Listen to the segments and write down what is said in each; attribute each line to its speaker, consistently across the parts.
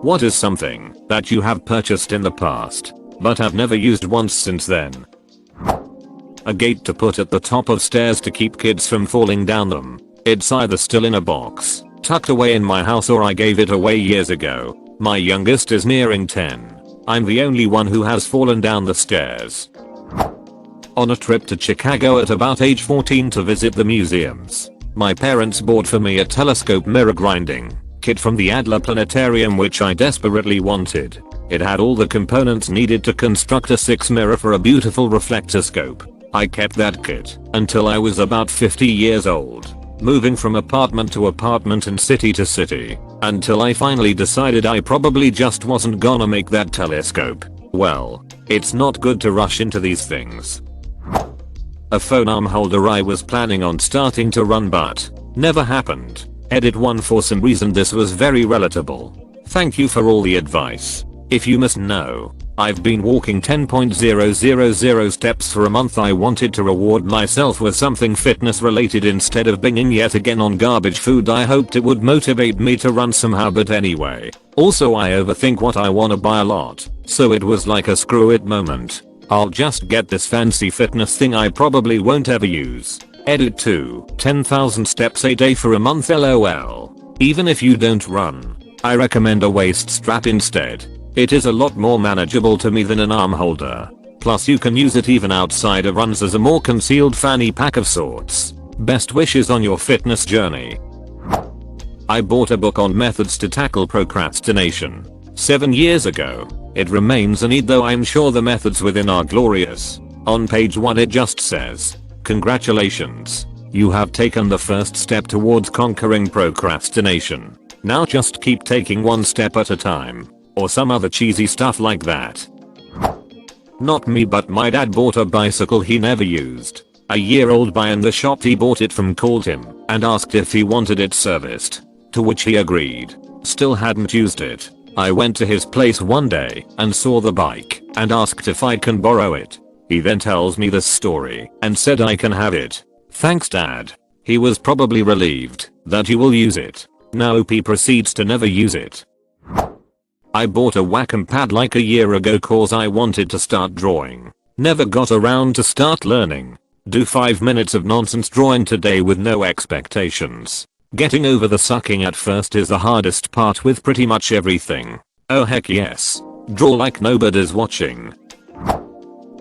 Speaker 1: What is something that you have purchased in the past but have never used once since then? A gate to put at the top of stairs to keep kids from falling down them. It's either still in a box, tucked away in my house, or I gave it away years ago. My youngest is nearing 10. I'm the only one who has fallen down the stairs. On a trip to Chicago at about age 14 to visit the museums, my parents bought for me a telescope mirror grinding kit from the Adler Planetarium, which I desperately wanted. It had all the components needed to construct a 6 mirror for a beautiful reflectoscope. I kept that kit until I was about 50 years old, moving from apartment to apartment and city to city, until I finally decided I probably just wasn't gonna make that telescope. Well, it's not good to rush into these things. A phone arm holder I was planning on starting to run but never happened. Edit 1. For some reason this was very relatable. Thank you for all the advice. If you must know, I've been walking 10.000 steps for a month. I wanted to reward myself with something fitness related instead of binging yet again on garbage food. I hoped it would motivate me to run somehow, but anyway. Also, I overthink what I wanna buy a lot, so it was like a screw it moment. I'll just get this fancy fitness thing I probably won't ever use. Edit 2. 10,000 steps a day for a month, lol. Even if you don't run, I recommend a waist strap instead. It is a lot more manageable to me than an arm holder. Plus you can use it even outside of runs as a more concealed fanny pack of sorts. Best wishes on your fitness journey. I bought a book on methods to tackle procrastination 7 years ago. It remains a need, though I'm sure the methods within are glorious. On page 1 it just says, "Congratulations. You have taken the first step towards conquering procrastination. Now just keep taking one step at a time." Or some other cheesy stuff like that. Not me, but my dad bought a bicycle he never used. A year-old guy in the shop he bought it from called him and asked if he wanted it serviced, to which he agreed. Still hadn't used it. I went to his place one day and saw the bike and asked if I can borrow it. He then tells me this story and said I can have it. Thanks, Dad. He was probably relieved that you will use it. Now he proceeds to never use it. I bought a Wacom pad like a year ago cause I wanted to start drawing. Never got around to start learning. Do 5 minutes of nonsense drawing today with no expectations. Getting over the sucking at first is the hardest part with pretty much everything. Oh heck yes. Draw like nobody's watching.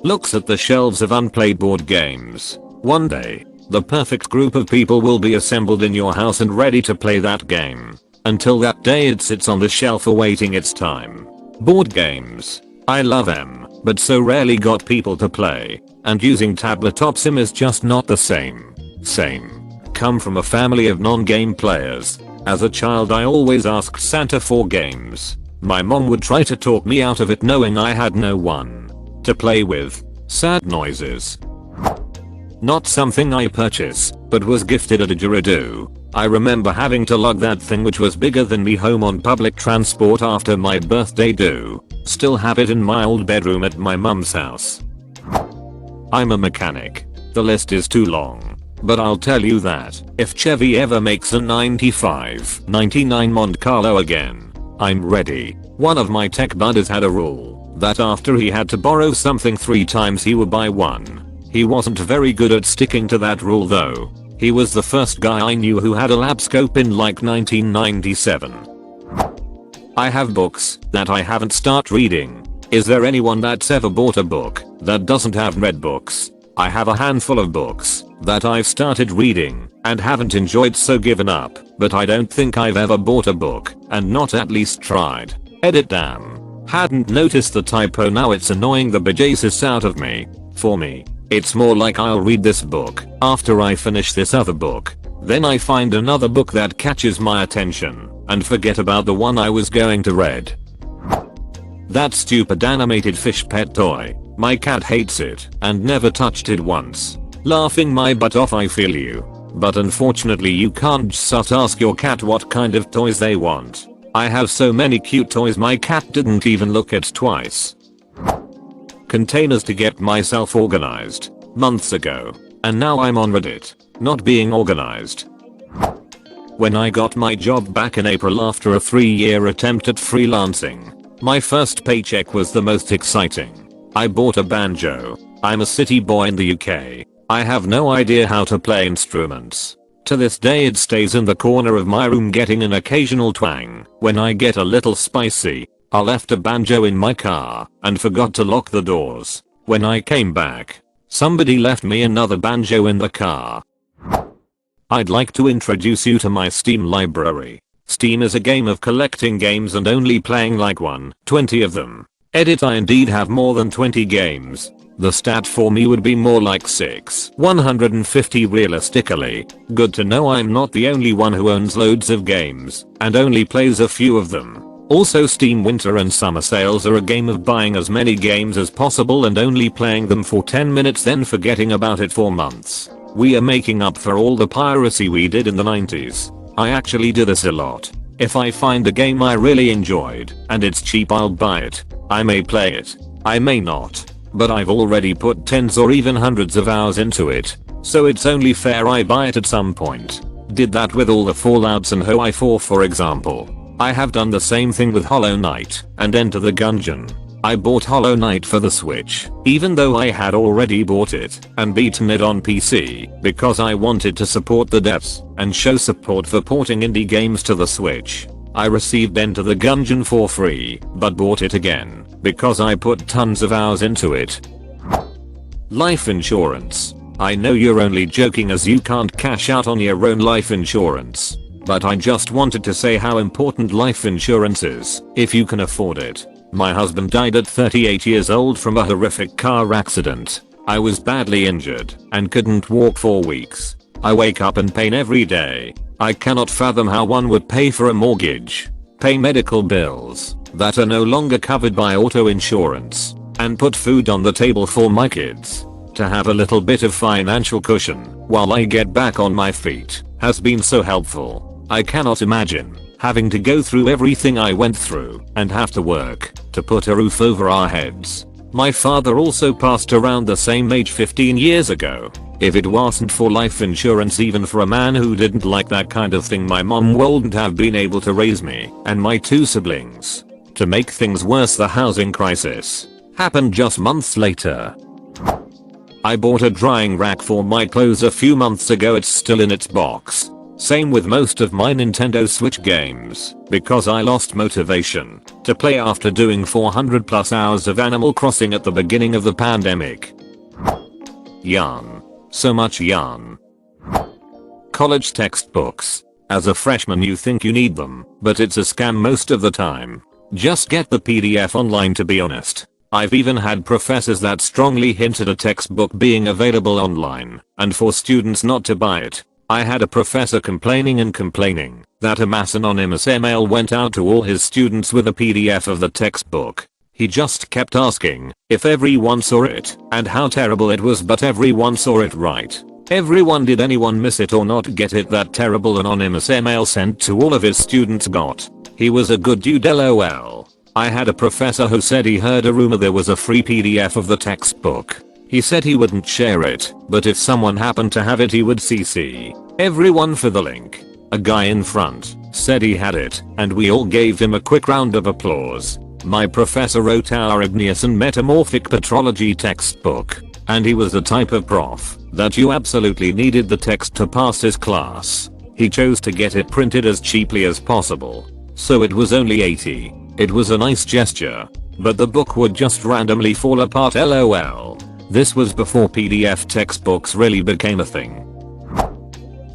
Speaker 1: Looks at the shelves of unplayed board games. One day, the perfect group of people will be assembled in your house and ready to play that game. Until that day it sits on the shelf awaiting its time. Board games. I love them, but so rarely got people to play, and using tabletop sim is just not the same. Come from a family of non-game players. As a child I always asked Santa for games. My mom would try to talk me out of it knowing I had no one to play with. Sad noises. Not something I purchase, but was gifted a didgeridoo. I remember having to lug that thing, which was bigger than me, home on public transport after my birthday due. Still have it in my old bedroom at my mum's house. I'm a mechanic. The list is too long, but I'll tell you that if Chevy ever makes a 95-99 Monte Carlo again, I'm ready. One of my tech buddies had a rule that after he had to borrow something 3 times he would buy one. He wasn't very good at sticking to that rule though. He was the first guy I knew who had a lab scope in like 1997. I have books that I haven't started reading. Is there anyone that's ever bought a book that doesn't have read books? I have a handful of books that I've started reading and haven't enjoyed, so given up, but I don't think I've ever bought a book and not at least tried. Edit damn. Hadn't noticed the typo, now it's annoying the bejesus out of me. For me, it's more like I'll read this book after I finish this other book. Then I find another book that catches my attention and forget about the one I was going to read. That stupid animated fish pet toy. My cat hates it and never touched it once. Laughing my butt off, I feel you. But unfortunately you can't just ask your cat what kind of toys they want. I have so many cute toys my cat didn't even look at twice. Containers to get myself organized months ago, and now I'm on Reddit, not being organized. When I got my job back in April after a 3-year attempt at freelancing, my first paycheck was the most exciting. I bought a banjo. I'm a city boy in the UK. I have no idea how to play instruments. To this day it stays in the corner of my room getting an occasional twang when I get a little spicy. I left a banjo in my car and forgot to lock the doors. When I came back, somebody left me another banjo in the car. I'd like to introduce you to my Steam library. Steam is a game of collecting games and only playing like 20 of them. Edit, I indeed have more than 20 games. The stat for me would be more like 150 realistically. Good to know I'm not the only one who owns loads of games and only plays a few of them. Also, Steam winter and summer sales are a game of buying as many games as possible and only playing them for 10 minutes then forgetting about it for months. We are making up for all the piracy we did in the 90s. I actually do this a lot. If I find a game I really enjoyed and it's cheap, I'll buy it. I may play it. I may not. But I've already put tens or even hundreds of hours into it. So it's only fair I buy it at some point. Did that with all the Fallouts and Hawaii 4 for example. I have done the same thing with Hollow Knight and Enter the Gungeon. I bought Hollow Knight for the Switch, even though I had already bought it and beaten it on PC because I wanted to support the devs and show support for porting indie games to the Switch. I received Enter the Gungeon for free, but bought it again because I put tons of hours into it. Life insurance. I know you're only joking as you can't cash out on your own life insurance. But I just wanted to say how important life insurance is if you can afford it. My husband died at 38 years old from a horrific car accident. I was badly injured and couldn't walk for weeks. I wake up in pain every day. I cannot fathom how one would pay for a mortgage, pay medical bills that are no longer covered by auto insurance, and put food on the table for my kids. To have a little bit of financial cushion while I get back on my feet has been so helpful. I cannot imagine having to go through everything I went through and have to work to put a roof over our heads. My father also passed around the same age 15 years ago. If it wasn't for life insurance, even for a man who didn't like that kind of thing, my mom wouldn't have been able to raise me and my 2 siblings. To make things worse, the housing crisis happened just months later. I bought a drying rack for my clothes a few months ago. It's still in its box. Same with most of my Nintendo Switch games, because I lost motivation to play after doing 400 plus hours of Animal Crossing at the beginning of the pandemic. Yarn. So much yarn. College textbooks. As a freshman you think you need them, but it's a scam most of the time. Just get the PDF online, to be honest. I've even had professors that strongly hinted a textbook being available online and for students not to buy it. I had a professor complaining that a mass anonymous email went out to all his students with a PDF of the textbook. He just kept asking if everyone saw it and how terrible it was, but everyone saw it, right? Everyone. Did anyone miss it or not get it? That terrible anonymous email sent to all of his students got. He was a good dude, lol. I had a professor who said he heard a rumor there was a free PDF of the textbook. He said he wouldn't share it, but if someone happened to have it he would CC everyone for the link. A guy in front said he had it, and we all gave him a quick round of applause. My professor wrote our Igneous and Metamorphic Petrology textbook, and he was the type of prof that you absolutely needed the text to pass his class. He chose to get it printed as cheaply as possible, so it was only $80. It was a nice gesture, but the book would just randomly fall apart, lol. This was before PDF textbooks really became a thing.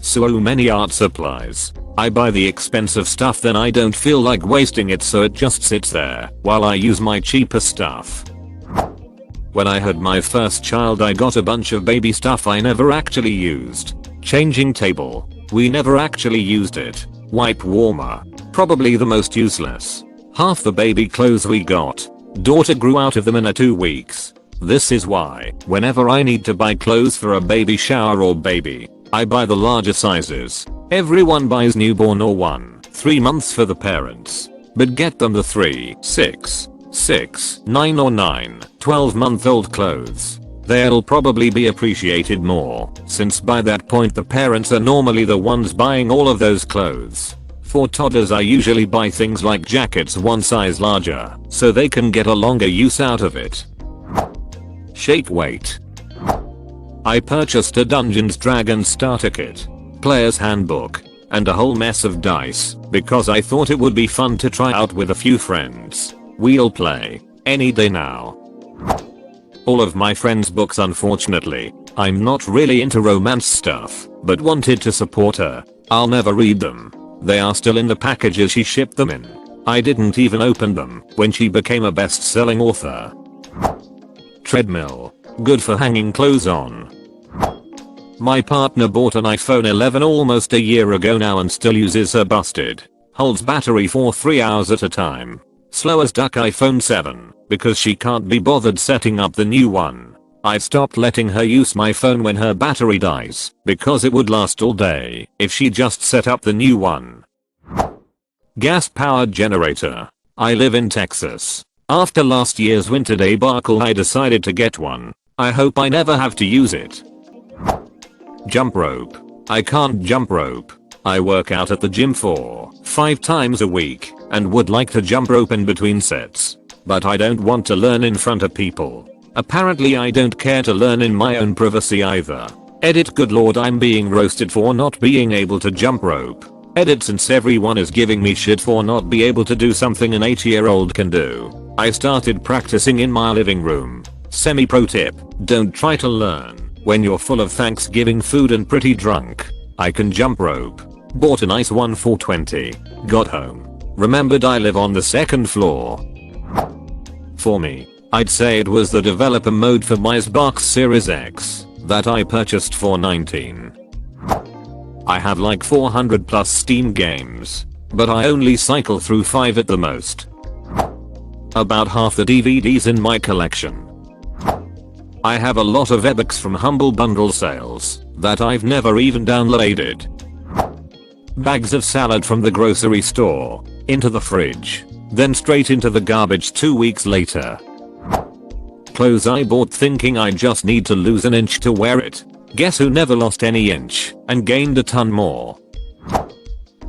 Speaker 1: So many art supplies. I buy the expensive stuff, then I don't feel like wasting it, so it just sits there while I use my cheaper stuff. When I had my first child I got a bunch of baby stuff I never actually used. Changing table. We never actually used it. Wipe warmer. Probably the most useless. Half the baby clothes we got. Daughter grew out of them in 2 weeks. This is why, whenever I need to buy clothes for a baby shower or baby, I buy the larger sizes. Everyone buys newborn or 1-3 months for the parents. But get them the 3, 6, 9 or 9, 12 month old clothes. they'll probably be appreciated more, since by that point the parents are normally the ones buying all of those clothes. For toddlers I usually buy things like jackets one size larger, so they can get a longer use out of it. Shake weight. I purchased a Dungeons Dragons starter kit, player's handbook, and a whole mess of dice, because I thought it would be fun to try out with a few friends. We'll play any day now. All of my friends' books, unfortunately. I'm not really into romance stuff, but wanted to support her. I'll never read them. They are still in the packages she shipped them in. I didn't even open them when she became a best-selling author. Treadmill. Good for hanging clothes on. My partner bought an iPhone 11 almost a year ago now and still uses her busted. Holds battery for 3 hours at a time. Slow as duck iPhone 7 because she can't be bothered setting up the new one. I've stopped letting her use my phone when her battery dies because it would last all day if she just set up the new one. Gas powered generator. I live in Texas. After last year's winter debacle I decided to get one. I hope I never have to use it. Jump rope. I can't jump rope. I work out at the gym 4-5 times a week and would like to jump rope in between sets. But I don't want to learn in front of people. Apparently I don't care to learn in my own privacy either. Edit. Good lord, I'm being roasted for not being able to jump rope. Edit. Since everyone is giving me shit for not be able to do something an 8-year-old can do, I started practicing in my living room. Semi-pro tip, don't try to learn when you're full of Thanksgiving food and pretty drunk. I can jump rope. Bought a nice one for $20. Got home. Remembered I live on the second floor. For me, I'd say it was the developer mode for my Xbox Series X that I purchased for $19. I have like 400 plus Steam games, but I only cycle through 5 at the most. About half the DVDs in my collection. I have a lot of ebooks from Humble Bundle sales that I've never even downloaded. Bags of salad from the grocery store, into the fridge, then straight into the garbage 2 weeks later. Clothes I bought thinking I just need to lose an inch to wear it. Guess who never lost any inch and gained a ton more?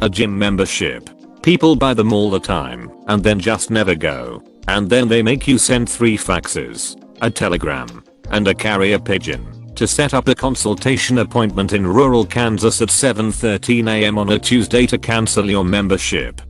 Speaker 1: A gym membership. People buy them all the time and then just never go. And then they make you send 3 faxes, a telegram, and a carrier pigeon to set up a consultation appointment in rural Kansas at 7:13 AM on a Tuesday to cancel your membership.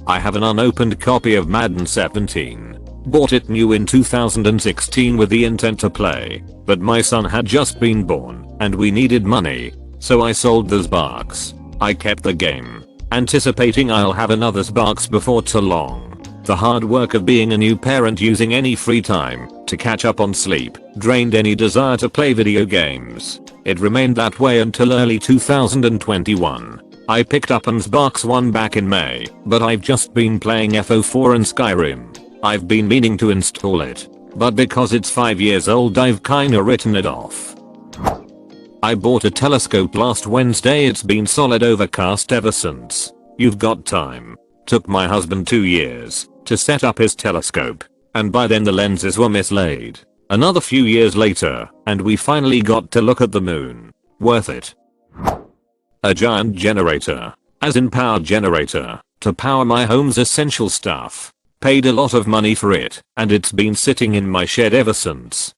Speaker 1: I have an unopened copy of Madden 17. Bought it new in 2016 with the intent to play, but my son had just been born and we needed money, so I sold those bucks. I kept the game, anticipating I'll have another Xbox before too long. The hard work of being a new parent using any free time to catch up on sleep drained any desire to play video games. It remained that way until early 2021. I picked up an Xbox One back in May, but I've just been playing FO4 and Skyrim. I've been meaning to install it, but because it's 5 years old I've kinda written it off. I bought a telescope last Wednesday. It's been solid overcast ever since. You've got time. Took my husband 2 years to set up his telescope, and by then the lenses were mislaid. Another few years later, and we finally got to look at the moon. Worth it. A giant generator, as in power generator, to power my home's essential stuff. Paid a lot of money for it, and it's been sitting in my shed ever since.